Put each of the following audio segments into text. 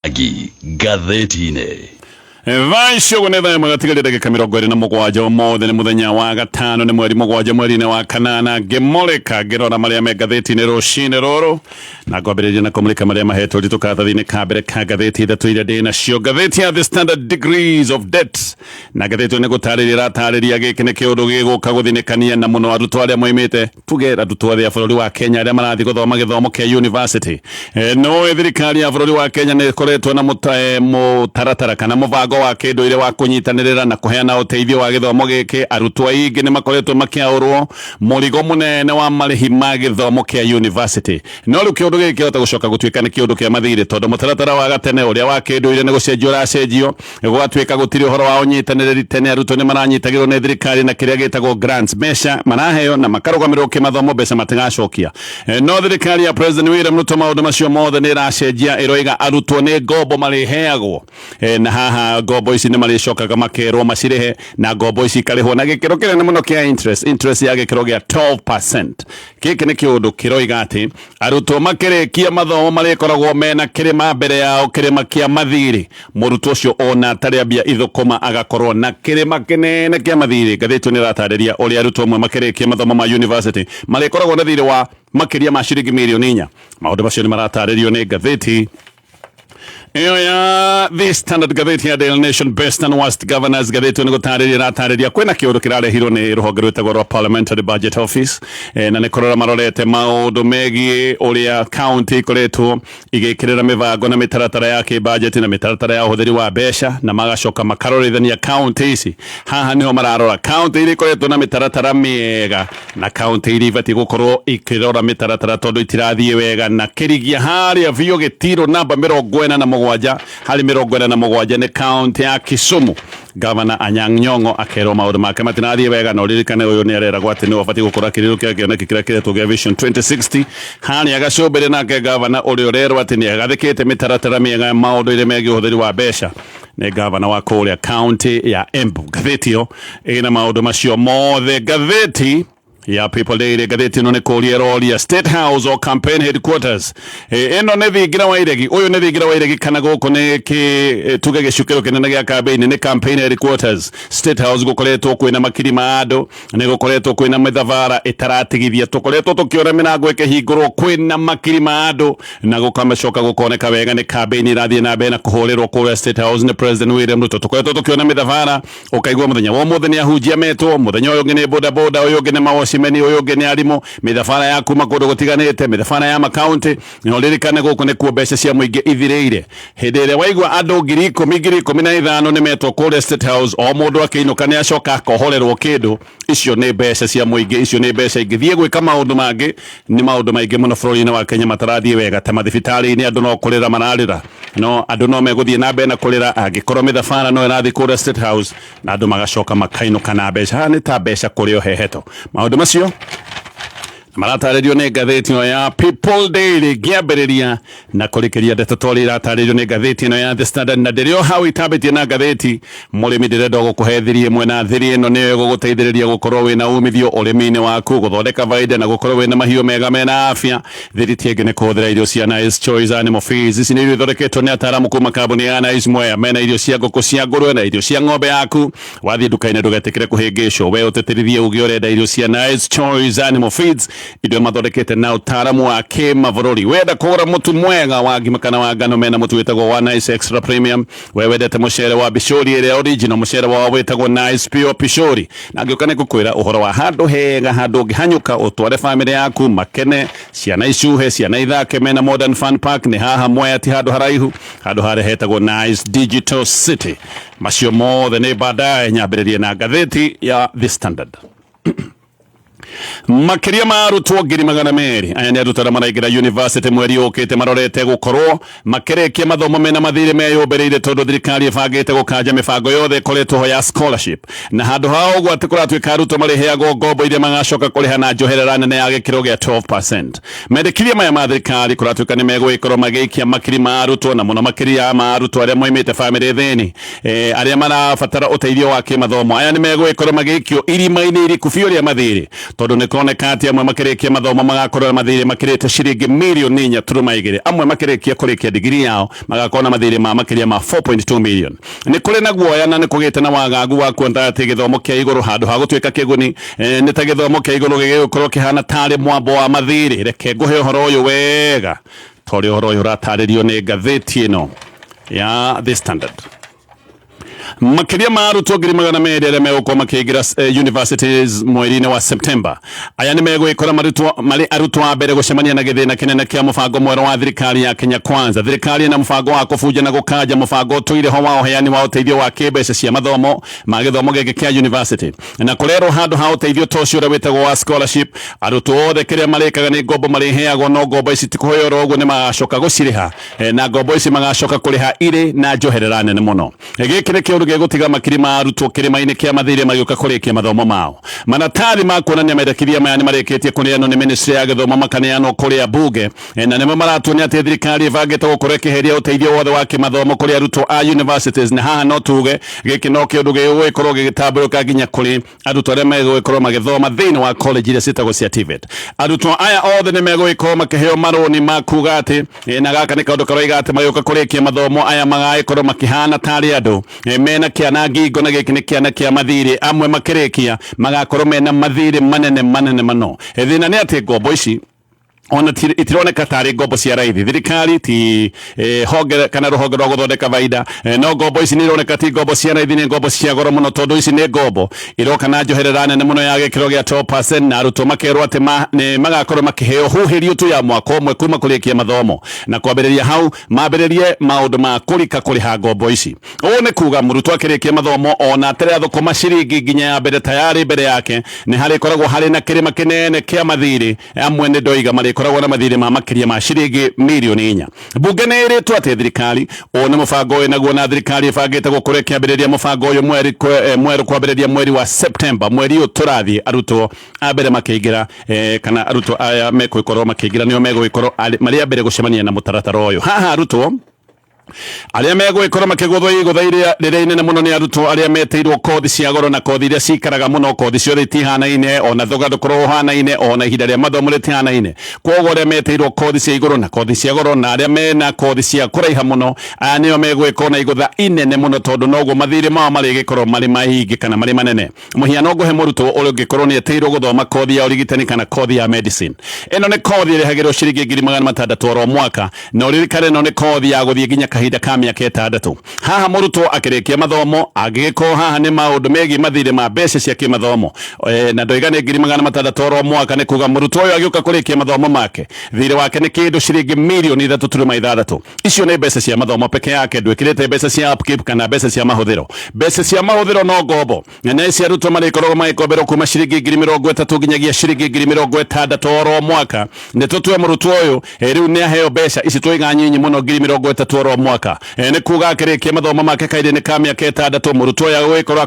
Gatheti-inĩ Vaisho kunetha magatigaria ndagika 27 ũmũthĩ nĩ mũthenya wa gatano nĩ mweri 7 mweri-inĩ wa kanana ngĩmũrĩka ngĩrora marĩa me ngatheti-inĩ rũcinĩ rũrũ na ngwambĩrĩria na kũmũrĩka marĩa mahetwo ritũ karatathi-inĩ ka mbere ka ngatheti ithatũ iria ndĩ nacio. Ngatheti ya The Standard, degrees of debt, na ngatheti nĩ gũtarĩria ĩratarĩria gĩkĩ nĩ kĩũndũ gĩgũka gũthinĩkania na mũno arutwo arĩa moimĩte tuge arutwo arĩa bũrũri wa Kenya arĩa marathiĩ gũthoma gĩthomo kĩa university. No thirikari ya bũrũri wa Kenya nĩ ĩkoretwo na mũtaratara kana mũbango wa kĩndũire wa kũnyitanĩrĩra na kũheana ũteithio wa gĩthomo gĩkĩ. Arutwo aingĩ nĩ makoretwo makĩaũrwo mũrigo mũnene wa marĩhi ma gĩthomo kĩa university. No rĩu kĩũndũ gĩkĩ kĩhota gũcoka gũtuĩka nĩ kĩũndũ kĩa mathirĩ tondũ mũtaratara wa gatene ũrĩa wa kĩndũire nĩ gũcenjio ũracenjio gũgatuĩka gũtirĩ ũhoro wa ũnyitanĩrĩri. Tene arutwo nĩ maranyitagĩrwo nĩ thirikari na kĩrĩa gĩtagwo grants, mbeca maraheo na makarũgamĩrĩrwo kĩmathomo, mbeca matigacokia. No thirikari ya President William Ruto maũndũ macio mothe nĩ ĩracenjia, ĩroiga arutwo nĩ ngombo marĩheagwo, na haha ngombo ici nĩ marĩcokaga makerwo macirĩhe na ngombo ici ikarĩhwo na gĩkĩro kĩnene mũno kĩa interest ya gĩkĩro gĩa 12%. Gĩkĩ nĩ kĩũndũ kĩroiga atĩ arutwo makĩrĩkia mathomo marĩkoragwo mena kĩrĩma mbere yao, kĩrĩma kĩa mathirĩ. Mũrutwo ũcio ona atarĩ ambia ithũkũma agakorwo na kĩrĩma kĩnene kĩa mathirĩ. Ngathĩti nĩ ĩratarĩria ũrĩa arutwo amwe makĩrĩkia mathomo ma university marĩkoragwo na thirĩ wa makĩria ma ciringi mirioni 4. Maũndũ macio nĩ maratarĩrio nĩ ngathĩti iyo ya The Standard, ngathĩti ya Daily Nation. Best and worst governors, ngathĩti nĩ gũtarĩria ĩratarĩria kwĩna kĩũndũ kĩrarehirwo nĩ rũhonge rwĩtagwo rwa Parliamentary Budget Office, na nĩ kũrora marorete maũndũ megiĩ ũrĩa county ikoretwo igĩkĩrĩra mĩbango na mĩtaratara ya kĩbajeti na mĩtaratara ya ũhũthĩri wa mbeca, na magacoka makarorithania county ici. Haha nĩho mararora county iria ikoretwo na mĩtaratara mĩega na county iria ibatiĩ gũkorwo ikĩrora mĩtaratara tondũ itirathiĩ wega, na kĩrigia harĩa biũ gĩtiro namba 47 harĩ 47 nĩ county ya Kisumu. Governor Anyang' Nyong'o akerwo maũndũ make matirathiĩ wega, na ũririkane ũyũ nĩ areragwo atĩ nĩ ũbatiĩ gũkora kĩrĩro kĩa kĩoneki kĩrĩa kĩretwo gĩa Vision 2060. Harĩa agacũmbĩrĩ nake governor ũrĩa ũrerwo atĩ nĩ agathĩkĩte mĩtaratara mĩega ya maũndũ iria megiĩ ũhũthĩri wa mbeca nĩ governor wa kũrĩa county ya Embu. Ngathĩti ĩyo ĩna maũndũ macio mothe. Ngathĩti ya People Daily, ngathĩti ĩno nĩ kũria ĩroria State House or campaign headquarters. Ĩno nĩ thingira wa iregi, ũyũ nĩ thingira wa iregi kana gũkũ nĩ tuge gĩcukĩro kĩnene gĩa campaign nĩ campaign headquarters. State House gũkoretwo kwĩna makiri ma andũ, nĩ gũkoretwo kwĩna mĩthabara ĩtaratigithia, tũkoretwo tũkĩona mĩrango ĩkĩhingũrwo kwĩna makiri ma andũ, na gũkamacoka gũkoneka wega nĩ campaign irathiĩ na mbere na kũhũrĩrwo kũrĩa State House nĩ President William Ruto. Tũkoretwo tũkĩona mĩthabara, ũkaigua mũthenya wa ũmũthĩ nĩ ahunjia metwo, mũthenya ũyũ ũngĩ nĩ boda boda, ũyũ ũngĩ nĩ mawacimeni, ũyũ ũngĩ nĩ arimũ, mĩthabara ya kuma kũndũ gũtiganĩte, mĩthabara ya makaunti. Na ũririkane gũkũ nĩ kuo mbeca cia mũingĩ ithirĩire. Hĩndĩ ĩrĩa waigua andũ 10,015 nĩ metwo kũrĩa State House, o mũndũ akĩinũka nĩ acoka akohorerwo kĩndũ, icio nĩ mbeca cia mũingĩ, icio nĩ mbeca ingĩthiĩ gwĩka maũndũ mangĩ. Nĩ maũndũ maingĩ mũno bũrũri-inĩ wa Kenya matarathiĩ wega, ta mathibitarĩ-inĩ andũ no kũrĩra mararĩra, no andũ no megũthiĩ na mbere na kũrĩra angĩkorwo mĩthabara no ĩrathiĩ kũrĩa State House na andũ magacoka makainũka na mbeca. Haha nĩ ta mbeca kũrĩo hehetwo. Maũndũ macio maratarĩrio nĩ ngathĩti ĩno ya People Daily ngĩambĩrĩria na kũrĩkĩria ndeto twarĩ iratarĩrio nĩ ngathĩti ĩno ya The Standard, na ndĩrĩ o hau itambĩtie na ngathĩti. Mũrĩmi ndĩrenda gũkũhe thiri ĩmwe, na thiri ĩno nĩyo ĩgũgũteithĩrĩria gũkorwo wĩna umithio ũrĩmi-inĩ waku, gũthondeka baida na gũkorwo wĩna mahiũ mega mena afya. Thiri ti ĩngĩ nĩ kũhũthĩra irio cia Nice Choice Animal Feeds. Ici nĩ irio ithondeketwo nĩ ataaramu kuma kambuni ya Nice Mwea, mena irio cia ngũkũ, cia ngũrwe na irio cia ng'ombe yaku. Wathiĩ nduka-inĩ ndũgetĩkĩre kũhĩngĩcwo, we ũtĩtĩrithie uge ũrenda irio cia Nice Choice Animal Feeds, indo mathondekete na utaaramu wa kĩmabũrũri. Wenda kũgũra mũtu mwega wa ngima kana wa ngano, mena mũtu wĩtagwo wa Nice Extra Premium. We wendete mũcere wa Pishori ĩrĩa original, mũcere wa wĩtagwo Nice Pure Pishori. Na ngĩũka nĩ ngũkwĩra ũhoro wa handũ hega, handũ ũngĩhanyũka ũtware family yaku makene, ciana icuhe, ciana ithake, mena Modern Fun Park. Nĩ haha Mwea, ti handũ haraihu, handũ harĩa hetagwo Nice Digital City. Macio mothe nĩ baadaye. Nyambĩrĩrie na ngathĩti ya The Standard. Makĩria ma arutwo 200,000 aya nĩ arutwo arĩa maraingĩra university mweri ũkĩte marorete gũkorwo makĩrĩkia mathomo mena mathirĩ meyũmbĩrĩire tondũ thirikari ĩbangĩte gũkanja mĩbango yothe ĩkoretwo ho ya scholarship. Na handũ ha ũguo atĩ kũratuĩka arutwo marĩheagwo ngombo iria magacoka kũrĩha na njoherera nene ya gĩkĩro gĩa 12%. Mendekithia maya ma thirikari kũratuĩka nĩ megũgĩkorwo magĩikia makiri ma arutwo, na mũno makĩria ma arutwo arĩa moimĩte famĩlĩ thĩni, arĩa marabatara ũteithio wa kĩmathomo. Aya nĩ megũgĩkorwo magĩikio irima-inĩ iriku biũ rĩa mathirĩ, tondu ni kuoneka ati amwe makirikia mathomo magakorwo mathire makirite ciringi mirioni 4.2 amwe makirikia kurikia degree yao magakorwo na mathire ma makiria ma 4.2 million ni kuri na guoya na ni kugite na wagagu wa kuonta ati githomo kia iguru handu ha gutwika kiguni ni ta githomo kia iguru gigikorwo kihana tari mwambo wa mathire reke nguhe uhoro uyu wega tori uhoro uyu rataririo ni ngatheti ino ya The Standard. Makiria ma arutwo 200,000 arĩa megũkorwo makĩingĩra universities mweri-inĩ wa September. Aya nĩ megwĩkora marĩ arutwo a mbere gũcemania na gĩthĩna kĩnene kĩa mũbango mwerũ wa thirikari ya Kenya Kwanza. Thirikari na mũbango wa kũbunja na gũkanja mũbango ũtũire ho wa ũheani wa ũteithio wa kĩmbeca cia mathomo ma gĩthomo gĩkĩ kĩa university. Na kũrerwo handũ ha ũteithio ta ũcio ũrĩa wĩtagwo wa scholarship, arutwo othe kĩrĩa marĩkaga nĩ ngombo marĩheagwo, no ngombo ici tikũheo oro ũguo nĩ magacoka gũcirĩha, na ngombo ici magacoka kũrĩha irĩ na njoherera nene mũno. Gĩkĩ nĩ kĩũndũ gĩgũtiga makiri ma arutwo kĩrĩma-inĩ kĩa mathirĩ magĩũka kũrĩkia mathomo mao. Manatari ma kuonania mendekithia maya nĩ marĩkĩtie kũneanwo nĩ ministry ya gĩthomo makaneanwo kũrĩa bunge, na nĩmo maratuonia atĩ thirikari ĩbangĩte gũkorwo ĩkĩheria ũteithio wothe wa kĩmathomo kũrĩ arutwo a universities, na haha no tuge gĩkĩ no kĩũndũ gĩgũgĩkorwo gĩgĩtambũrũka nginya kũrĩ arutwo arĩa megũgĩkorwo magĩthoma thĩinĩ wa college iria ciĩtagwo cia TVET. Arutwo aya othe nĩ megũgĩkorwo makĩheo marũni ma kuga atĩ na gaka nĩ kaũndũ karoiga atĩ magĩũka kũrĩkia mathomo aya magagĩkorwo makĩhana tarĩ andũ mena kĩana ngingo, na gĩkĩ nĩ kĩana kĩa mathirĩ. Amwe makĩrĩkia magakorwo mena mathirĩ manene mano. Thĩna nĩ atĩ ngombo ici ona itironeka tarĩ ngombo cia raithi. Thirikari ti honge kana rũhonge rwa gũthondeka baida, no ngombo ici nĩ ironeka ti ngombo cia raithi, nĩ ngombo cia goro mũno, tondũ ici nĩ ngombo iroka na njoherera nene mũno ya gĩkĩro gĩa 12%, na arutwo makerwo atĩ magakorwo makĩheo huhĩrio tu ya mwaka ũmwe kuma kũrĩkia mathomo, na kwambĩrĩria hau mambĩrĩrie maũndũ ma kũrika kũrĩha ngombo ici. Ũũ nĩ kuga mũrutwo akĩrĩkia mathomo ona atarĩ athũkũma ciringi nginya ya mbere tayari mbere yake nĩ harĩkoragwo harĩ na kĩrĩma kĩnene kĩa mathirĩ. Amwe nĩ ndoiga koragwo na mathirĩ ma makiria ma ciringi mirioni 4. Bunge nĩ ĩrĩtwo atĩ thirikari o nĩ mũbango ũyũ naguo, na thirikari ĩbangĩte gũkorwo ĩkĩambĩrĩria mũbango ũyũ mwerũ kwambĩrĩria mweri wa September, mweri ũyũ tũrathiĩ. Arutwo a mbere makĩingĩra kana arutwo aya megũgĩkorwo makĩingĩra nĩo megũgĩkorwo marĩ a mbere gũcemania na mũtaratara ũyũ. Haha arutwo arĩa megũgĩkorwo makĩgũthwo igũtha rĩrĩa inene mũno nĩ arutwo arĩa meteirwo kothi cia goro, na kothi iria cikaraga mũno, kothi ciothe itihanaine, ona thoga ndũkorwo ũhanaine, ona ihinda rĩa mathomo rĩtihanaine. Koguo arĩa meteirwo kothi cia igũrũ na kothi cia goro, na arĩa mena kothi cia kũraiha mũno, aya nĩo megũgĩkorwo na igũtha inene mũno, tondũ noguo mathirĩ mao marĩgĩkorwo marĩ mahingi kana marĩ manene. Mũhiano ngũhe mũrutwo ũrĩa ũngĩkorwo nĩ eteirwo gũthoma kothi ya ũrigitani kana kothi ya medicine. Ĩno nĩ kothi ĩrĩhagĩrwo ciringi 6,600 oro mwaka, na ũririkane ĩno nĩ kothi ya gũthiĩ nginya kahinda ka mĩaka 6. Haha mũrutwo akĩrĩkia mathomo angĩgĩkorwo haha nĩ maũndũ megiĩ mathirĩ ma mbeca cia kĩmathomo, na ndoiga nĩ 6,600 oro mwaka, nĩ kuga mũrutwo ũyũ agĩũka kũrĩkia mathomo make thirĩ wake nĩ kĩndũ ciringi mirioni 3.6. Icio nĩ mbeca cia mathomo peke yake, ndwĩkĩrĩte mbeca cia upkeep kana mbeca cia mahũthĩro. Mbeca cia mahũthĩro no ngombo, na ici arutwo marĩkoragwo magĩkomberwo kuma ciringi 30,000 nginyagia ciringi 60,000 oro mwaka. Nĩ tũtue mũrutwo ũyũ rĩu nĩ aheo mbeca ici tũiga nyinyi mũno 30,000 oro mwaka. Nĩ kuga akĩrĩkia mathomo make kahinda-inĩ ka mĩaka 6, mũrutwo ũyũ agũgĩkorwo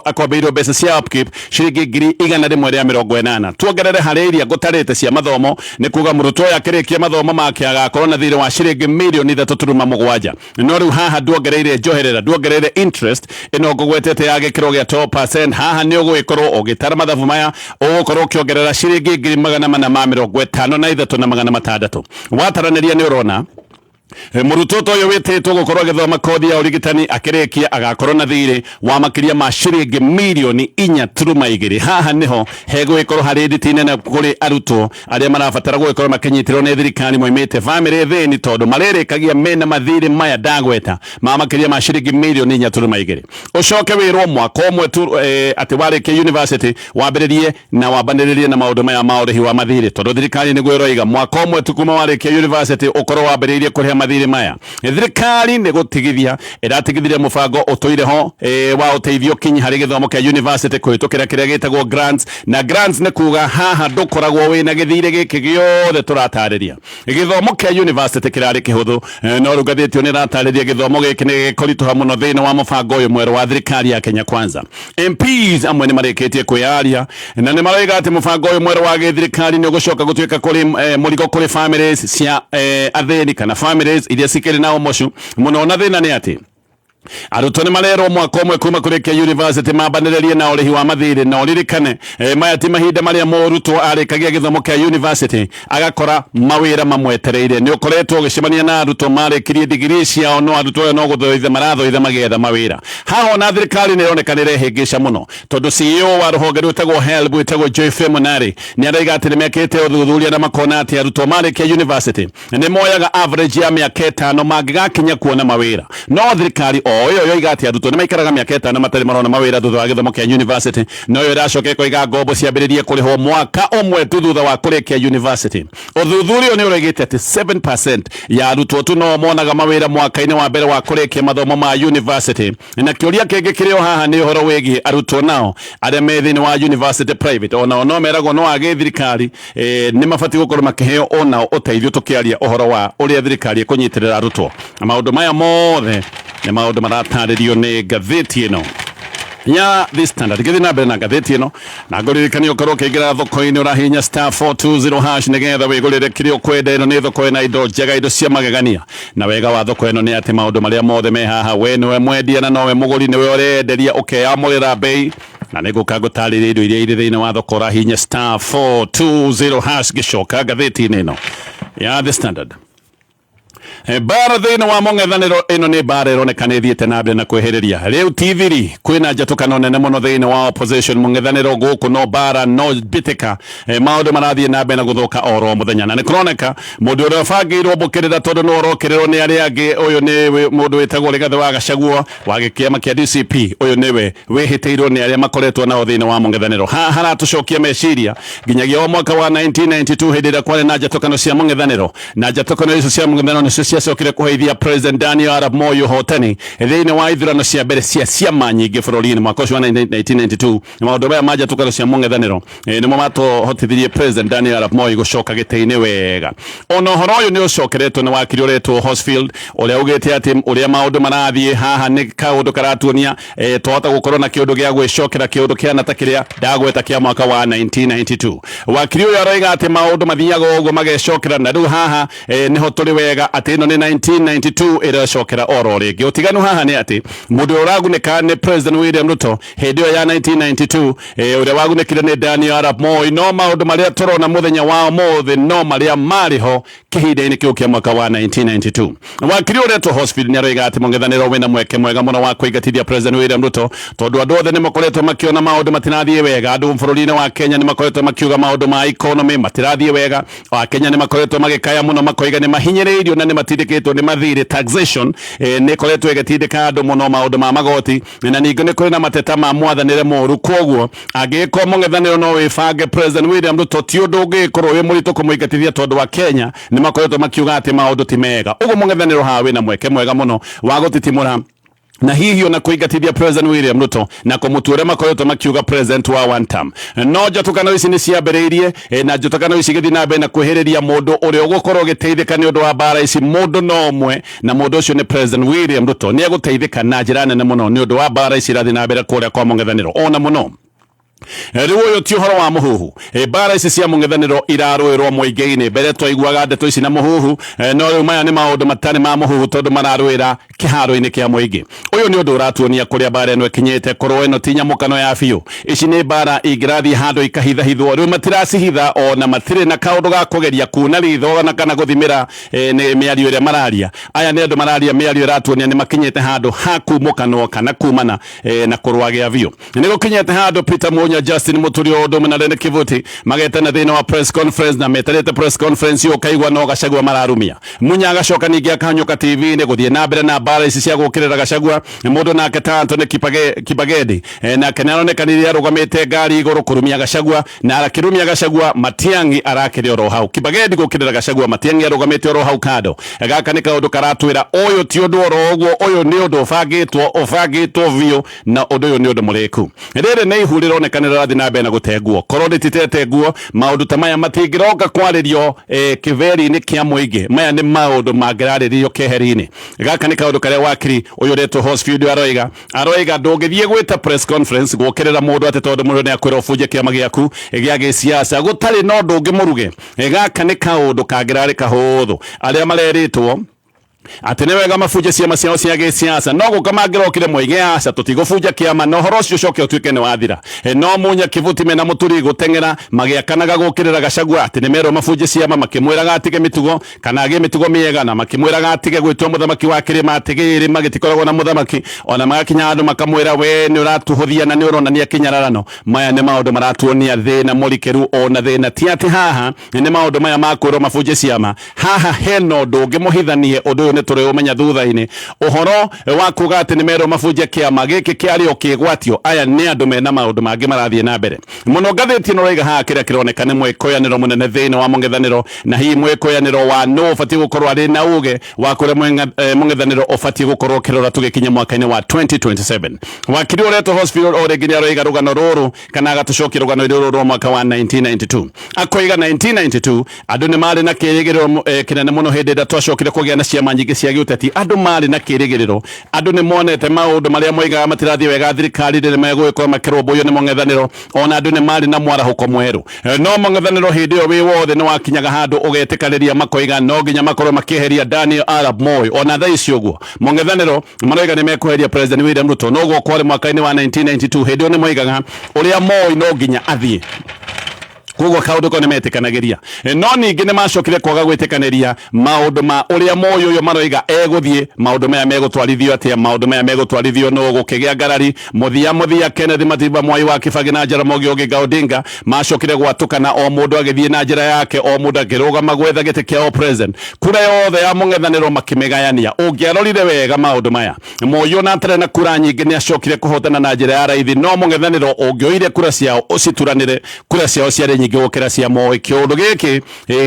akombeirwo mbeca cia upkeep ciringi 180. Tuongerere harĩ iria ngũtarĩte cia mathomo, nĩ kuga mũrutwo ũyũ akĩrĩkia mathomo make agakorwo na thirĩ wa ciringi mirioni 3.7. No rĩu haha nduongereire njoherera, nduongereire interest ĩno ngũgwetete ya gĩkĩro gĩa 12%. Haha nĩ ũgũgĩkorwo ũgĩtara mathabu maya ũgũkorwo ũkĩongerera ciringi 453,600. Wataranĩria nĩ ũrona mũrutwo ũyũ wĩtĩtwo gũkorwo agĩthoma kothi ya ũrigitani akĩrĩkia agakorwo na thirĩ wa makiria ma ciringi mirioni 4.2. Haha nĩho hegũgĩkorwo harĩ nditi nene kũrĩ arutwo arĩa marabatara gũgĩkorwo makĩnyitirwo nĩ thirikari moimĩte bamĩrĩ thĩni, tondũ marĩrĩkagia mena mathirĩ maya ndagweta ma makiria ma ciringi mirioni 4.2. Ũcoke wĩrwo mwaka ũmwe tu atĩ warĩkia university wambĩrĩrie na wambanĩrĩrie na maũndũ maya ma ũrĩhi wa mathirĩ, tondũ thirikari nĩguo ĩroiga mwaka ũmwe tu kuma warĩkia university ũkorwo wambĩrĩirie kũrĩha mathirĩ maya. Thirikari nĩ gũtigithia ĩratigithirie mũbango ũtũire ho wa ũteithio kinyi harĩ gĩthomo kĩa university kũhĩtũkĩra kĩrĩa gĩtagwo grants, na grants nĩ kuga haha ndũkoragwo wĩna gĩthirĩ gĩkĩ gĩothe tũratarĩria. Gĩthomo kĩa university kĩrarĩ kĩhũthũ, no rĩu ngathĩti nĩ ĩratarĩria gĩthomo gĩkĩ nĩ gĩkoritũha mũno thĩinĩ wa mũbango ũyũ mwerũ wa thirikari ya Kenya Kwanza. MPs amwe nĩ marĩkĩtie kwĩyaria na nĩ maroiga atĩ mũbango ũyũ mwerũ wa gĩthirikari nĩ ũgũcoka gũtuĩka kũrĩ mũrigo kũrĩ families cia athĩni kana families iria cikĩrĩ na ũmocu mũno. Na thĩna nĩ atĩ arutwo nĩ marerwo mwaka ũmwe kuma kũrĩkia university mambanĩrĩrie na ũrĩhi wa mathirĩ na ũririkane maya ti mahinda marĩa mũrutwo arĩkagia gĩthomo kĩa university agakora mawĩra mamwetereire. Nĩ ũkoretwo ũgĩcemania na arutwo marĩkirie degree ciao no arutwo aya no gũthoitha marathoitha magĩetha mawĩra. Haha ona thirikari nĩ ĩroneka nĩ ĩrehĩngĩca mũno tondũ CEO wa rũhonge rwĩtagwo HELB wĩtagwo Joyce Munari nĩ arauga atĩ nĩ mekĩte ũthuthuria na makona atĩ arutwo marĩkia university nĩ moyaga average ya mĩaka 5 mangĩgakinya kuona mawĩra, no thirikari oyo yoiga atĩ arutwo nĩ maikaraga mĩaka 5 matarĩ marona mawĩra thutha wa gĩthomo kĩa university, no yo ĩracoka ĩkoiga ngombo ciambĩrĩrie kũrĩhwo mwaka ũmwe tu thutha wa kũrĩkia university. Ũthuthuria nĩ ũroigĩte atĩ 7% ya arutwo tu no monaga mawĩra mwaka-inĩ wa mbere wa kũrĩkia mathomo ma university. Na kĩũria kĩngĩ kĩrĩ o haha nĩ ũhoro wĩgiĩ arutwo nao arĩa me thĩinĩ wa university private, ona no meragwo no age thirikari nĩ mabatiĩ gũkorwo makĩheo onao ũteithio tũkĩaria ũhoro wa ũrĩa thirikari ĩkũnyitĩrĩra arutwo. Maũndũ maya mothe nĩ maũndũ maratarĩrio nĩ ngathĩti ĩno ya The Standard. Gĩthiĩ na mbere na ngathĩti ĩno na ngũririkanie ũkorwo ũkĩingĩra thoko-inĩ ũrahihinya *420# nĩgetha wĩgũrĩre kĩrĩa ũkwenda. Ĩno nĩ thoko ĩna indo njega, indo cia magegania, na wega wa thoko ĩno nĩ atĩ maũndũ marĩa mothe me haha we nĩwe mwendia na nowe mũgũri nĩwe ũrenderia ũkeyamũrĩra bei, na nĩngũka ngũtarĩria indo iria irĩ thĩinĩ wa thoko. Ũrahihinya *420# gĩcoka ngathĩti-inĩ ĩno ya The Standard. Bara thĩinĩ wa mũng'ethanĩro ĩno nĩ bara ĩroneka nĩ ĩthiĩte na mbere na kwĩhĩrĩria. Rĩu ti thiri kwĩna njatũkano nene mũno thĩinĩ wa opposition. Mũng'ethanĩro gũkũ no bara no mbĩtĩka, maũndũ marathiĩ na mbere na gũthũka oro mũthenya, na nĩ kũroneka mũndũ ũrĩa ũbangĩirwo mbũkĩrĩra tondũ no ũrokererwo nĩ arĩa angĩ. Ũyũ nĩ mũndũ wĩtagwo Rigathĩ wa Gachagua wa gĩkĩama kĩa DCP. Ũyũ nĩwe wĩhĩtĩirwo nĩ arĩa makoretwo nao thĩinĩ wa mũng'ethanĩro. Haha haratũcokia meciria nginyagia o mwaka wa 1992 hĩndĩ ĩrĩa kwarĩ na njatũkano cia mũng'ethanĩro, na njatũkano icio cia mũng'ethanĩro nĩcio ciacokire kũheithia President Daniel Arap Moi ũhotani thĩinĩ wa ithurano cia mbere cia ciama nyingĩ bũrũri-inĩ mwaka ũcio wa 1992. Maũndũ maya ma njatũkano cia mũng'ethanĩro nĩmo matũhotithirie President Daniel Arap Moi gũcoka gĩtĩ-inĩ wega. Ona ũhoro ũyũ nĩ ũcokeretwo nĩ wakiri ũretwo Horsfield ũrĩa ugĩte atĩ ũrĩa maũndũ marathiĩ haha nĩ kaũndũ karatuonia twahota gũkorwo na kĩũndũ gĩa gwĩcokera kĩũndũ kĩana ta kĩrĩa ndagweta kĩa mwaka wa 1992. Wakiri ũyũ aroiga atĩ maũndũ mathiaga ũguo magecokera, na rĩu haha nĩho tũrĩ wega atĩ ĩno nĩ 1992 ĩracokera oro rĩngĩ. Ũtiganu haha nĩ atĩ mũndũ ũragunĩka nĩ President William Ruto hĩndĩ ĩyo ya 1992, ũrĩa wagunĩkire nĩ Daniel Arap Moi, no maũndũ marĩa tũrona mũthenya wa ũmũthĩ no marĩa marĩho kĩhinda-inĩ kĩu kĩa mwaka wa 1992. Wakiri ũretwo Horsfield nĩ aroiga atĩ mũng'ethanĩro wĩna mweke mwega mũno wa kũingatithia President William Ruto tondũ andũ othe nĩ makoretwo makĩona maũndũ matirathiĩ wega. Andũ bũrũri-inĩ wa Kenya nĩ makoretwo makiuga maũndũ ma economy matirathiĩ wega. Akenya nĩ makoretwo magĩkaya mũno makoiga nĩ mahinyĩrĩirio na nĩ matindĩkĩtwo nĩ mathirĩ. Taxation nĩ koretwo ĩgĩtindĩka andũ mũno maũndũ ma magoti, na ningĩ nĩ kũrĩ na mateta ma mwathanĩre moru. Kwoguo angĩkorwo mũng'ethanĩro no wĩbange President William Ruto ti ũndũ ũngĩkorwo wĩ mũritũ kũmũingatithia tondũ wa Kenya nĩ makoretwo makiuga atĩ maũndũ ti mega. Ũguo mũng'ethanĩro haha wĩna mweke mwega mũno wa gũtitimũra na hihi ona kũingatithia President William Ruto na kũmũtua ũrĩa makoretwo makiuga president wa one term. No njatũkano ici nĩ ciambĩrĩirie na njatũkano ici gĩthiĩ na mbere na kwĩhĩrĩria mũndũ ũrĩa ũgũkorwo ũgĩteithĩka nĩ ũndũ wa bara ici. Mũndũ no ũmwe na mũndũ ũcio nĩ President William Ruto. Nĩ egũteithĩka na njĩra nene mũno nĩ ũndũ wa bara ici irathiĩ na mbere kũrĩa kwa mũng'ethanĩro ona mũno. Rĩu ũyũ ti ũhoro wa mũhuhu. Bara ici cia mũng'ethanĩro irarũĩrwo mũingĩ-inĩ. Mbere twaiguaga ndeto ici na mũhuhu, no rĩu maya nĩ maũndũ matarĩ ma mũhuhu tondũ mararũĩra kĩharo-inĩ kĩa mũingĩ. Ũyũ nĩ ũndũ ũratuonia kũrĩa bara ĩno ĩkinyĩte. Korwo ĩno ti nyamũkano ya biũ, ici nĩ bara ingĩrathiĩ handũ ikahithahithwo. Rĩu matiracihitha ona matirĩ na kaũndũ ga kũgeria kuna ritho na kana gũthimĩra nĩ mĩario ĩrĩa mararia. Aya nĩ andũ mararia mĩario ĩratuonia nĩ makinyĩte handũ ha kumũkanwo kana kumana na kũrũagĩa biũ. Nĩ gũkinyĩte handũ Peter Munya, Justin Muturi o ũndũ ũmwe na Rene Kivuti magetana thĩinĩ wa press conference, na metarĩte press conference yo kaigua no Gachagua mararumia. Munya agacoka ningĩ akahanyũka TV-inĩ gũthiĩ na mbere na bara ici cia gũkĩrĩra Gachagua. Mũndũ nake ta Anthony Kibagedi nake nĩ aronekanire arũgamĩte ngari igũrũ kũrumia Gachagua, na arakĩrumia Gachagua Matiang'i arakĩrĩ oro hau. Kibagedi gũkĩrĩra Gachagua, Matiang'i arũgamĩte oro hau kando. Gaka nĩ kaũndũ karatwĩra ũyũ ti ũndũ oro ũguo, ũyũ nĩ ũndũ ũbangĩtwo biũ, na ũndũ ũyũ nĩ ũndũ mũrĩku. Rĩrĩ nĩ ihu rĩronekana rĩrathiĩ na mbere na gũte nguo. Korwo rĩtitete nguo, maũndũ ta maya matingĩroka kwarĩrio kĩveri-inĩ kĩa mũingĩ. Maya nĩ maũndũ mangĩrarĩrio keheri-inĩ. Gaka nĩ kaũndũ karĩa wakiri ũyũ ũretwo Horsfield aroiga ndũngĩthiĩ gwĩta press conference gũkĩrĩra mũndũ atĩ tondũ mũndũ nĩ akwĩra ũbunje kĩama gĩaku gĩa gĩsiasa gũtarĩ na ũndũ ũngĩ mũruge. Gaka nĩ kaũndũ kangĩrarĩ kahũthũ. Arĩa marerĩtwo ati ni wega mabunje ciama ciao cia giciaca no gukamangirokire moige aca tutigubunja kiama no horo ucio ucoke utuike ni wathira no munya kivuti mena muturi gutengera magiakanaga gukirira Gachagua ati ni mero mabunje ciama makimwiraga atige mitugo kana age mitugo miega na makimwiraga atige gwitwo muthamaki wa kirima atigiri magitikoragwo na muthamaki ona magakinya andu makamwira we ni uratuhuthia na ni uronania kinyararano maya ni maundu maratuonia thina murikeru ona thina ti ati haha ni maundu maya makwirwo mabunje ciama haha heno ndungimuhithanie undu ni turi umenya thutha-ini uhoro wa kuga ati ni mero mabunje kiama giki kiario kigwatio aya ni andu mena maundu mangi marathie na mbere muno ngatheti no roiga ha kiria kironeka ni mwikoyaniro munene thini wa mung'ethaniro na hi mwikoyaniro wa no fati gukorwo ari na uge wa kuria mung'ethaniro ofati gukorwo kirora tugikinya mwaka-ini wa 2027 wakiri ureto hospital oreginia roiga rugano ruru kana agatucokia rugano ruru rwa mwaka wa 1992 akoiga 1992 andu ni mari na kirigiriro kinene muno hindi nda twacokire kugia na ciama nyingi cia giuteti andu mari na kirigiriro andu ni monete maundu maria moigaga matirathie wega thirikari ni megwikorwo makirumbuyo ni mung'ethaniro ona andu ni mari na mwarahuko mweru no mung'ethaniro hindi yo wi wothe ni wakinyaga handu ugetikaniria makoiga no nginya makorwo makieheria Daniel Arap Moi ona thaa icio guo mung'ethaniro maroiga ni mekweheria President William Ruto no go kwari mwaka-ini wa 1992 hindi yo ni moigaga uria Moi no nginya athie kugo kaundu ko nimetikanagiria no ningi ni macokire kwaga gwitikaniria maundu ma uria Moi uyu maroiga eguthie maundu maya megutwarithio atia maundu maya megutwarithio no gukigia ngarari muthia Kennedy Matiba Mwai wa Kibaki na Jaramogi Oginga Odinga macokire gwatukana o mundu agithie na njira yake o mundu akirugama gwetha giti kia president kura yothe ya mung'ethaniro makimegayania ungiarorire wega maundu maya Moi ona tere na kura nyingi ni acokire kuhotana na njira ya raithi no mung'ethaniro ungioire kura ciao ucituranire kura ciao ciari nyingi gukira cia Moi kiundu giki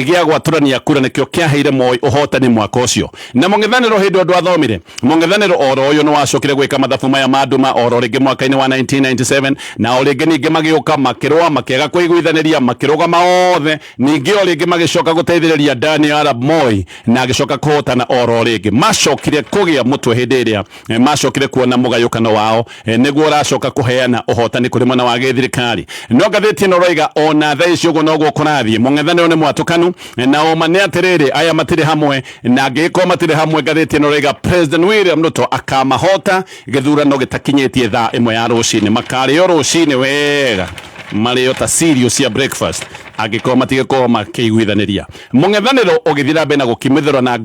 gia gwaturania kura nikio kiaheire Moi uhotani mwaka ucio na mung'ethaniro hindi andu athomire mung'ethaniro oro uyu ni wacokire gwika mathabu maya manduma oro ringi mwaka-ini wa 1997 na oringi ningi magiuka makirwa makiaga kuiguithaniria makirugama othe ningi oringi magicoka guteithiriria Daniel Arap Moi na agicoka kuhotana oro ringi macokire kugia mutwe hindi iria macokire kuona mugayukano wao niguo racoka kuheana uhotani kuri mwena wa githirikari no ngatheti no roiga ona thaa icio guo noguo kurathie mung'ethaniro ni mwatukanu na oma ni atiriri aya matiri hamwe na ngiko matiri hamwe ngatheti no roiga President William Ruto akamahota githurano gitakinyitie thaa imwe ya rucini makario rucini wega mario ta serious ya breakfast agiko matigeko makiguithaniria mung'ethaniro ugithira mbere na gukimithirwo na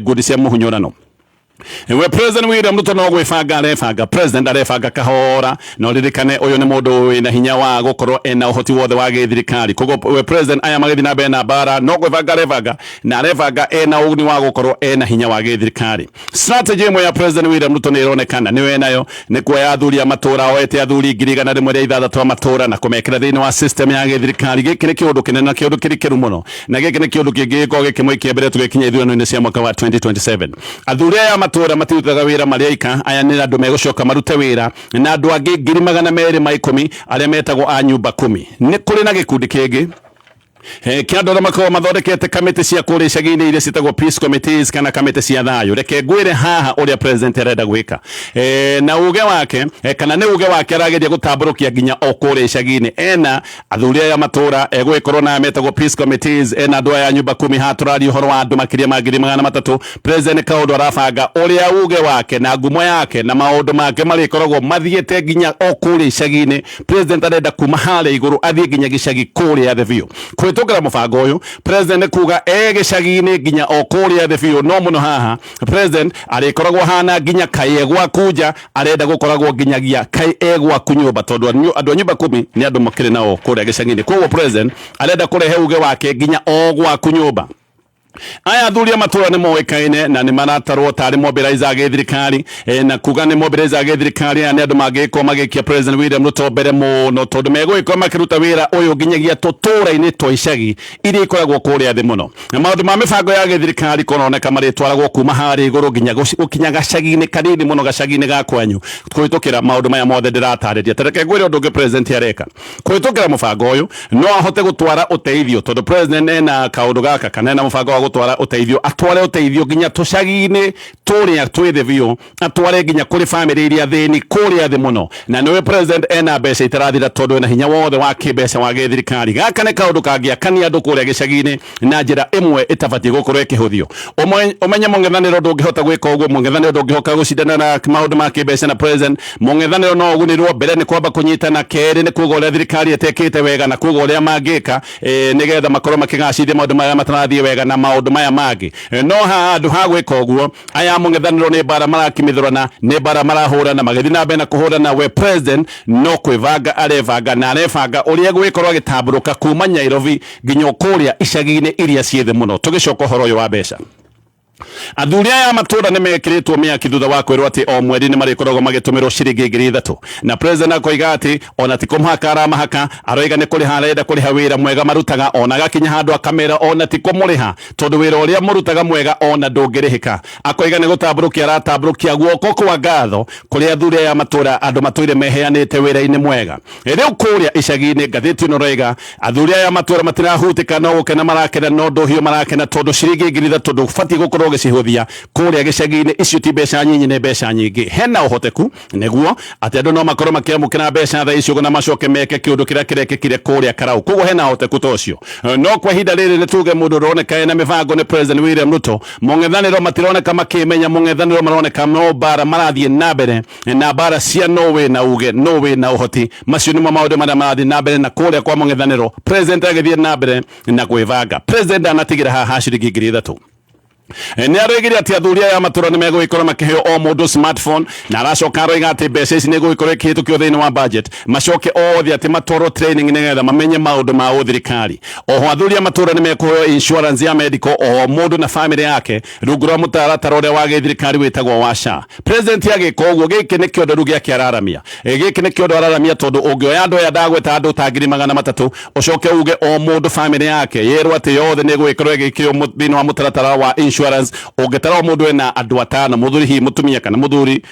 ngudi cia muhunyurano we President William Ruto no gwibanga arefanga president arefanga kahora no ririkane uyu ni mundu wina hinya wa gukorwo ena uhoti wothe wa githirikari kogo we president aya magithi na bena bara no gwibanga arefanga na arefanga ena ugni wa gukorwo ena hinya wa githirikari strategy imwe ya President William Ruto ni ironekana ni we nayo ni kuoya athuri a matura oete athuri ngirigana rimwe ria ithathatũ a matura na kumekira thiini wa system ya githirikari giki ni kiundu kinene na kiundu kirikiru muno na giki ni kiundu kingiko gikimwikia mbere tugikinya ithurano-ini cia mwaka wa 2027 athuri aya matura matutaga wira mariaika aya ni andu megucoka marute wira na andu angi 210 aria metagwo a nyumba 10 ni kuri na gikundi kingi kiandora makao mathondekete kamiti cia kuri icagi-ini iria citagwo peace committees kana kamiti cia thayu reke ngwire haha uria president arenda gwika na uge wake kana ni uge wake arageria gutamburukia nginya o kuri icagi-ini ena athuri aya matura egwikorwo na metagwo peace committees ena andu aya nyumba 10 haturari uhoro wa andu makiria ma 300 president kaundu arabanga uria uge wake na ngumo yake na maundu make marikoragwo mathiete nginya o kuri icagi-ini president arenda kuma hale iguru athie nginya gicagi kuri ya the view tukira mubango uyu president kuga gicagi-ini nginya o kuria the view no muno haha president arikoragwo hana nginya kai egwakuja arenda gukoragwo nginyagia kai egwaku nyumba tondu andu a nyumba 10 ni andu makire nao kuria gicagi-ini koguo president arenda kurehe uge wake nginya o gwaku nyumba aya athuri matura ni moikaine na ni maratarwo tari mobilize agithirikari na kuga ni mobilize agithirikari ni andu magiko magikia President William Ruto mbere muno tondu megwiko makiruta wira uyu nginyagia tutura-ini twa icagi iria ikoragwo kuria thi muno na maundu ma mibango ya githirikari koroneka maritwaragwo kuma hari iguru nginya gukinya gacagi-ini kanini muno gacagi-ini ga kwanyu kwitukira maundu maya mothe ndiratariria tereke ngwire undu ungi president areka kwitukira mubango uyu no ahote gutwara uteithio tondu president ena kaundu gaka kana ena mubango gutwara uteithio atware uteithio nginya tucagi-ini turia twithe biu atware nginya kuri family iria thini kuria thi muno na niwe president ena mbeca itarathira tondu ena hinya wothe wa kimbeca wa githirikari gaka ni kaundu kangiakania andu kuria gicagi-ini na njira imwe itabatie gukorwo ikihuthio umenye mung'ethaniro ndungihota gwika uguo mung'ethaniro ndungihota gucindana na maundu ma kimbeca na president mung'ethaniro no ugunirwo mbere ni kwamba kunyitana keri ni kuga uria thirikari etekite wega na kuga uria mangika nigetha makorwo makigacithia maundu maya matarathie wega na maundu maya mangi no handu ha gwika uguo aya mung'ethaniro ni bara marakimithurana ni bara marahurana magithi na mbere na kuhurana we president no kwivanga arevanga na arevanga uria gwikorwo agitamburuka kuma Nairobi nginya kuria icagi-ini iria ciethe muno tugicoka horo uyu wa mbeca athuri aya matura ni mekiritwo miaki thutha wa kwirwo ati o mweri ni marikoragwo magitumirwo ciringi 3,000 na president akoiga ati ona ti kumhaka aramahaka aroiga ni kuriha arenda kuriha wira mwega marutaga ona gakinya handu akamera ona ti kumuriha tondu wira uria murutaga mwega ona ndungirihika akoiga ni gutamburukia aratamburukia guoko kwa ngatho kuri athuri aya matura andu mature meheanite wira-ini mwega riu kuria icagi-ini ngathiti ino roiga athuri aya matura matirahutika no gukena marakena no nduhio marakena tondu ciringi 3,000 ndubati gukorwo gicihuthia kuria gicagi-ini icio ti mbeca nyinyi ni mbeca nyingi hena uhoteku niguo ati andu no makorwo makiamukira mbeca tha icio na macoke meke kiundu kiria kirekekire kuria Karau koguo hena uhoteku tocio no kwa ihinda riri ni tuge mundu uroneka ena mibango ni president William Ruto mung'ethaniro matironeka makimenya mung'ethaniro maroneka no bara marathie na mbere na bara cia nowe na uge nowe na uhoti macio nimo maundu maria marathie na mbere na kuria kwa mung'ethaniro president agithie na mbere na gwivanga president anatigira haha ciringi 3,000 ni aroigire ati athuri aya matura ni megwikorwo makiheo o mundu smartphone na aracoka aroiga ati mbeca ici ni gwikorwo ikihitukio thiini wa budget macoke othe ati matwarwo training nigetha mamenye maundu ma uthirikari oho athuri aya matura ni mekuheo insurance ya medical o mundu na family yake rungu rwa mutaratara uria wa githirikari witagwo wa SHA president agika uguo giki ni kiondo rugi akiararamia giki ni kiondo araramia tondu ungioya andu aya ndagweta andu ta 300 ucoke uge o mundu family yake yerwo ati yothe ni gwikorwo igikio thiini wa mutaratara wa insurance ungetara mundu ena andu atano muthuri hi mutumia kana muthuri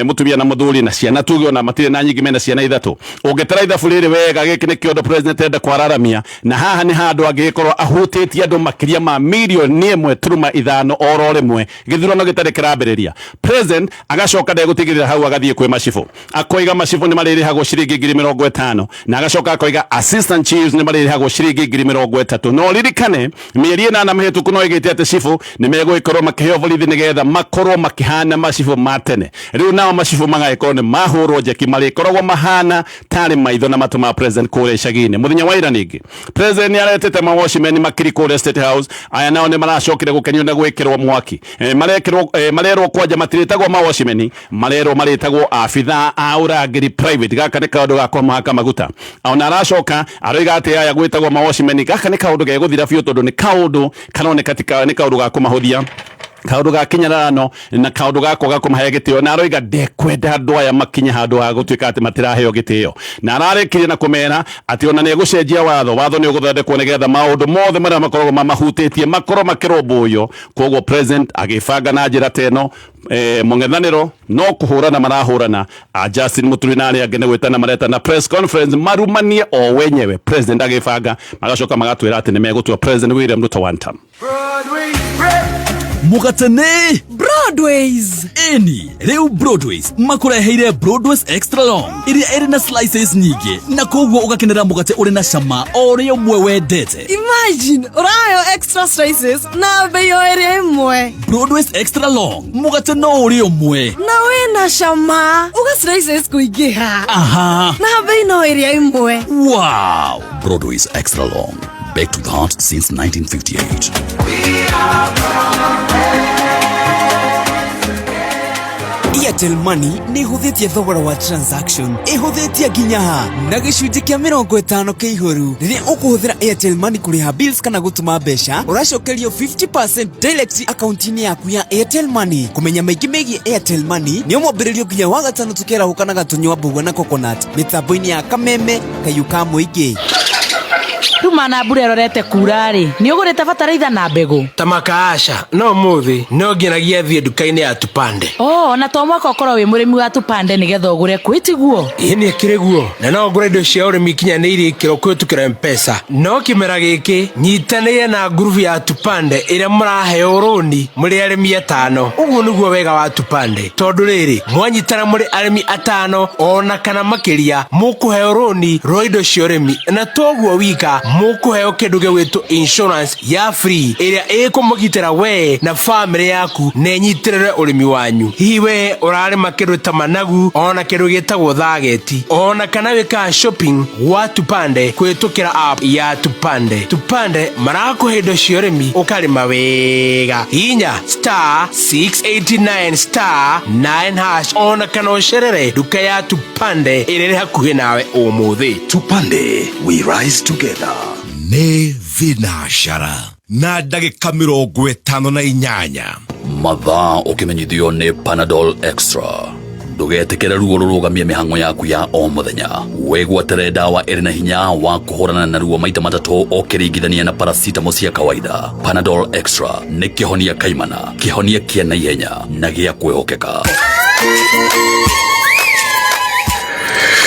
mutumia na muthuri na ciana tuge ona matire na nyingi mena ciana ithatu ungetara ithabu riri wega giki ni kiondo president enda kwararamia na haha ni handu angikorwo ahutitie andu makiria ma milioni 1.5 oro rimwe githurano gitari kirambiriria president agacoka ndegutigirira hau agathie kwi macibu akoiga macibu ni maririhagwo ciringi 50 na agacoka akoiga assistant chiefs ni maririhagwo ciringi 30 no ririkane mieri ina na mihituku no igite ati cibu ni megwikorwo makiheo borithi nigetha makorwo makihana macibu matene riu nao macibu magaikorwo ni mahurwo njeki marikoragwo mahana tari maitho na matu ma president kuria icagi-ini muthenya wa ira ningi president ni aretete mawashimeni makiri kuria State House aya nao ni maracokire gukenio na gwikirwo mwaki marerwo kwanja matiritagwo mawashimeni marerwo maritagwo afitha a urangiri private gaka ni kaundu gakwa mahaka maguta ona aracoka aroiga ati aya gwitagwo mawashimeni gaka ni kaundu geguthira biu tondu ni kaundu kanoneka tika ni kaundu gakwa mahuthia kaundu gakinyarano na kaundu gako gakumahe gitio na aroiga ndekwenda andu aya makinya handu ha gutuika ati matiraheo gitio na ararikirie na kumera ati ona ni egucenjia watho ni uguthondekwo nigetha maundu mothe maria makoragwo mamahutĩtie makorwo makĩrũmbũiyo koguo president agĩbanga na njĩra teno mung'ethaniro no kuhurana marahurana Justin Muturi na aria ngene gwetana maretana press conference marumanie o wenyewe president agĩbanga magacoka magatwira ati ni megutua president William Ruto one time Mugatane Broadways eni riu Broadways makureheire Broadways extra long iria iri na slices nyingi na koguo ugakenera mugate uri na cama ori umwe wendete. Imagine urayo extra slices na bei iri imwe. Broadways extra long mugate no uri umwe na wina cama uga slices kuingiha aha na bei no iri imwe. Wow, Broadways extra long, back to the heart since 1958. Airtel Money ni huthitie thogora wa transaction ihuthitie nginya ha na gicunji kia 50 kiihuru riria ukuhuthira Airtel Money kuriha bills kana gutuma mbeca uracokerio 50% direct account-ini yaku ya Airtel Money. Kumenya maingĩ megie Airtel Money ni umwambĩrĩrio nginya wa gatano tukera hukanaga tunywa mbugwa na coconut mitambo-ini ya kameme kayu ka muingi. Rumana mbura rorete kurari. Ni ugurite bataraitha na mbegu. Tamaka aca no muthi no nginagia thie duka-ini ya Tupande. Na to mwaka ukorwo wi murimi wa Tupande nigetha ugure kwitiguo. Ni akiriguo na no ngure indo cia urimi kinyanĩirie ikĩro kwitukira M-Pesa. No kimera giki nyitanĩire na group ya Tupande ĩrĩa mũraheo roni mũrĩ arĩmi 5. Ũguo nĩguo wega wa Tupande. Tondũ rĩrĩ mwanyitana mũrĩ arĩmi 5 ona kana makĩria mũkũheo roni rwa indo cia ũrĩmi na toguo wika mũkũheo kĩndũ gĩgwĩtwo insurance ya free ĩrĩa ĩkũmũgitĩra we na family yaku na ĩnyitĩrĩre ũrĩmi wanyu. Hihi we ũrarĩma kĩndũ ta managu ona kĩndũ gĩtagwo thageti ona kana wĩka shopping wa Tupande kwĩtũkĩra app ya Tupande. Tupande marakũhe indo cia ũrĩmi ũkarĩma wega. Hinya *689*9# ona kana ũcerere duka ya Tupande ĩrĩ hakuhĩ nawe ũmũthĩ. Tupande, we rise together. Nĩ thinashara na ndagĩka 58 mathaa ũkĩmenyithio nĩ Panadol Extra. Ndũgeetĩkĩre ruo rũrũgamie mĩhang'o yaku ya o mũthenya. Wĩgwatĩre ndawa ĩrĩ na hinya wa kũhũrana na ruo maita matatũ ũkĩringithania na paracetamol cia kawaida. Panadol Extra nĩ kĩhonia kaimana, kĩhonia kĩa naihenya na gĩa kwĩhokeka.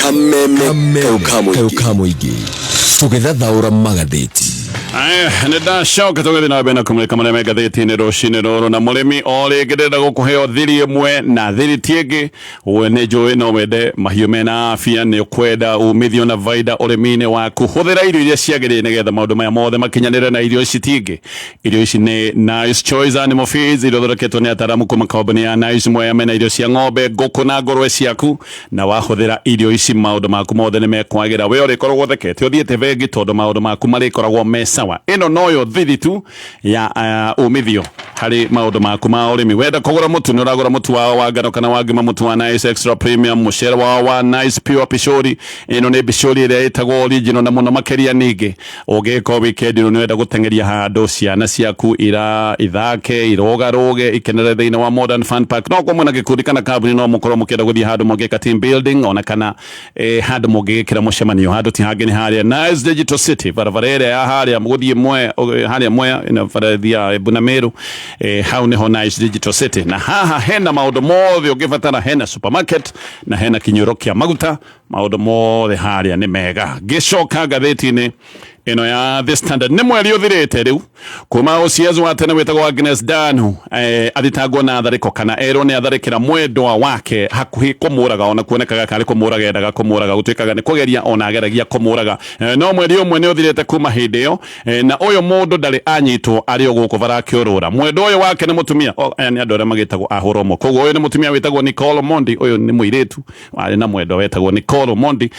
Kameme kamuingi tũgĩthathaũra magathĩti. Nĩ ndacoka tũgĩthiĩ na mbere na kũmũrĩka marĩa me ngathĩti-inĩ rũcinĩ rũrũ na mũrĩmi o rĩngĩ ndĩrenda gũkũheo thiri ĩmwe na thiri ti ĩngĩ. We nĩ njũĩ no wende mahiũ mena afia, nĩ ũkwenda umithio na baida ũrĩmi-inĩ waku. Hũthĩra irio iria ciagĩrĩire nĩgetha maũndũ maya mothe makinyanĩre na irio ici ti ĩngĩ. Irio ici nĩ Nice Choice Animal Feeds iria thondeketwo nĩ ataramu kuma kambuni ya Nice Mwea. Mena irio cia ng'ombe, ngũkũ na ngũrwe ciaku, na wahũthĩra irio ici maũndũ maku mothe nĩ mekwagĩra. We ũrĩkoragwo thekete ũthiĩte bengi tondũ maũndũ maku marĩkoragwo me sawa. Ĩno noyo thithi tu ya umithio harĩ maũndũ maku ma ũrĩmi. Wenda kũgũra mũtu nĩ ũragũra mũtu wao wa ngano kana wa ngima, mũtu wa Nice Extra Premium, mũcere wao wa Nice Pure Pishori. Ĩno nĩ pishori ĩrĩa ĩtagwo original na mũno makĩria ningĩ. Ũngĩka weekend nĩ wenda gũteng'eria handũ ciana ciaku ithake irogarũge ikenere thĩinĩ wa Modern Fun Park. No kũmwe na gĩkundi kana kambuni no mũkorwo mũkĩenda gũthiĩ handũ mũngĩka team building ona kana handũ mũngĩgĩkĩra mũcemanio. Handũ ti hangĩ nĩ harĩa Nice Digital City, barabara ĩrĩa ya harĩa mũgũthiĩ harĩa Mwea ina barathia Bunameru. Hau niho Nice Digital City, na haha hena maũndũ mothe ũngĩbatara. Hena supermarket na hena kinyũro kĩa maguta. Maũndũ mothe harĩa nĩ mega. Gĩcoka ngathĩti-inĩ ino ya The Standard nĩ mweri ũthirĩte rĩu kuma OCS wa tene wĩtagwo Agnes Danu athitangwo na tharĩko kana erwo nĩ atharĩkĩra mwendwa wake hakuhĩ kũmũraga, ona kuonekaga karĩ kũmũraga, endaga kũmũraga, gũtuĩkaga nĩ kũgeria ona ageragia kũmũraga. No mweri ũmwe nĩ ũthirĩte kuma hĩndĩ ĩyo, na ũyũ mũndũ ndarĩ anyitwo arĩ o gũkũ barakĩũrũra. Mwendwa ũyũ wake nĩ mũtumia, aya nĩ andũ arĩa magĩtagwo ahũrwo mo. Koguo ũyũ nĩ mũtumia wĩtagwo Nicole Mondi, ũyũ nĩ mũirĩtu arĩ na mwendwa wĩtagwo Nicole Mondi.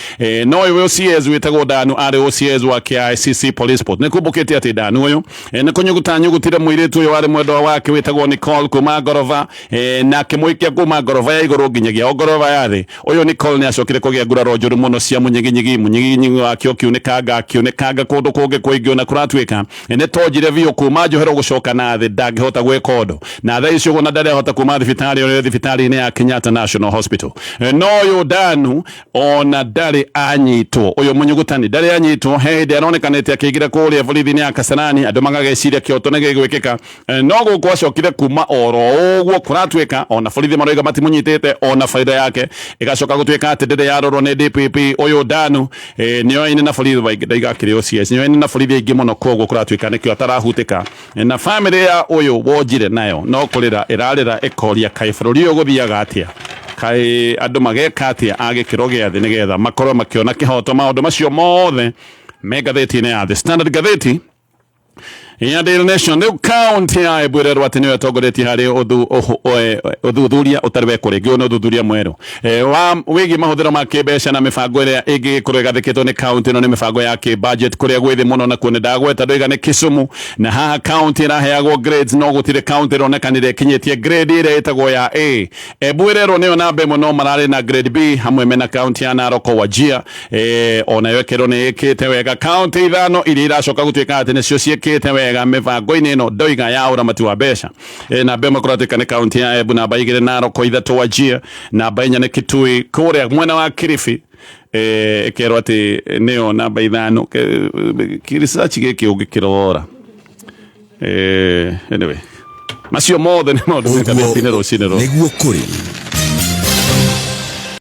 No ũyũ OCS wĩtagwo Danu arĩ OCS wa KICC Police Post. Nĩ kumbũkĩte atĩ Danu ũyũ nĩ kũnyugutire mũirĩtu ũyũ warĩ mwendwa wake wĩtagwo Nicole kuma ngoroba, na akĩmũikia kuma ngoroba ya igũrũ nginyagia o ngoroba ya thĩ. Ũyũ Nicole nĩ acokire kũgĩa nguraro njũru mũno cia mũnyiginyigi wake ũkiunĩkanga kũndũ kũngĩ kũingĩ ona kũratuĩka nĩ tonjire biũ kuma njohero gũcoka na thĩ, ndangĩhota gwĩka ũndũ. Na thaa icio ona ndarehota kuma thibitarĩ-inĩ ya Kenyatta National Hospital. No ũyũ Danu ona ndarĩ anyitwo, ũyũ mũnyugutani ndarĩ anyitwo. He hĩndĩ aronekanĩte akĩingĩra kũrĩa borithi-inĩ ya Kasarani, andũ magagĩciria kĩoto nĩ gĩgwĩkĩka. No gũkũ acokire kuma oro ũguo kũratuĩka ona borithi maroiga matimũnyitĩte, ona baida yake ĩgacoka gũtuĩka atĩ ndĩrĩ yarorwo nĩ DPP. Ũyũ Danu nĩoyaine na borithi baingĩ, ndaigakĩrĩ OCS, nĩoyaine na borithi aingĩ mũno, koguo kũratuĩka nĩkĩo atarahutĩka. Na bamĩrĩ ya ũyũ wonjire nayo no kũrĩra ĩrarĩra ĩkoria kaĩ bũrũri ũyũ gũthiaga atĩa, kaĩ andũ mageka atĩa agĩkĩro gĩa thĩ nĩgetha makorwo makĩona kĩhoto. Maũndũ macio mothe me ngathĩti-inĩ ya The Standard. Ngathĩti ya Daily Nation rĩu kaunti ya Embu ĩrerwo atĩ nĩyo ĩtongoretie harĩ ũthuthuria ũtarĩ wekũrĩngĩ. Ũyũ nĩ ũthuthuria mwerũ wĩgiĩ mahũthĩro ma kĩmbeca na mĩbango ĩrĩa ĩngĩkorwo ĩgathĩkĩtwo nĩ kaunti ĩno. Nĩ mĩbango ya kĩbudget kũrĩa gwĩ thĩ mũno, nakuo nĩ ndagweta ndũiga nĩ Kisumu, na haha kaunti ĩraheagwo grades no gũtirĩ kaunti ĩronekanire ĩkinyĩtie grade ĩrĩa ĩtagwo ya A. Embu ĩrerwo nĩyo namba ĩmwe no mararĩ na grade B, hamwe mena kaunti ya Narok, Wajir onayo ĩkerwo nĩ ĩkĩte wega. Kaunti ithano iria iracoka gũtuĩka atĩ nĩcio ciĩkĩte wega mĩbango-inĩ ĩno ndoiga ya ũramati wa mbeca. Namba ĩmwe kũratuĩka nĩ kaunti ya Embu, namba igĩrĩ Narok, ithatũ Wajir, namba inya nĩ Kitui kũrĩa mwena wa Kilifi, kero ati neo namba 5 ki research giki ugikirora anyway macio mothe nä maå ndå mä niguo kũrĩ